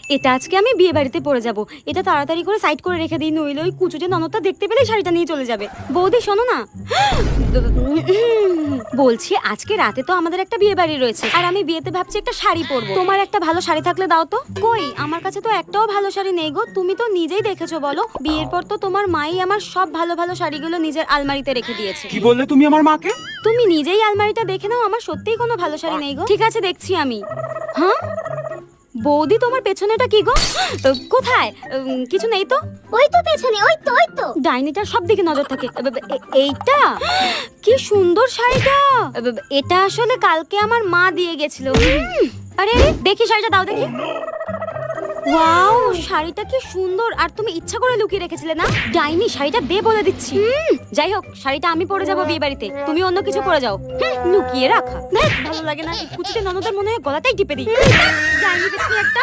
এটা আজকে আমি বিয়ে বাড়িতে পরে যাব। এটা তাড়াতাড়ি করে সাইড করে রেখে দিই, নইলে ওই কুচুটে ননদটা দেখতে পেলে শাড়িটা নিয়ে চলে যাবে। বৌদি শোনো না, বলছি আজকে রাতে তো আমাদের একটা বিয়ে বাড়ি রয়েছে, আর আমি বিয়েতে ভাবছি একটা শাড়ি পরবো। তোমার একটা ভালো শাড়ি থাকলে দাও তো। কই, আমার কাছে তো একটাও ভালো শাড়ি নেই গো। তুমি তো নিজেই দেখেছো, বলো। বিয়ের পর তো তোমার মাই আমার সব ভালো ভালো শাড়িগুলো নিজের আলমারিতে রেখে দিয়েছে। কি বললে তুমি আমার মাকে? তুমি নিজেই আলমারিটা দেখে নাও, আমার সত্যিই কোনো ভালো শাড়ি নেই গো। ঠিক আছে, দেখছি আমি। হ্যাঁ বৌদি, তোমার পেছনেটা কি গো? কোথায়? কিছু নেই তো। ওই তো পেছনে, ওই তো ডাইনিটার সব দিকে নজর থাকে। এইটা কি সুন্দর শাড়িটা। এটা আসলে কালকে আমার মা দিয়ে গেছিল। আরে আরে, দেখি শাড়িটা দাও দেখি। ওয়াও, শাড়িটা কি সুন্দর। আর তুমি ইচ্ছা করে লুকিয়ে রেখেছিলে না? ডাইনি, শাড়িটা দে বলে দিচ্ছি। যাই হোক, শাড়িটা আমি পরে যাবো বিয়ে বাড়িতে, তুমি অন্য কিছু পরে যাও। লুকিয়ে রাখা ভালো লাগে না। কুচিতে ননদের মনে হয় গলাটাই টিপে দিই। ডাইনি দেখি একটা।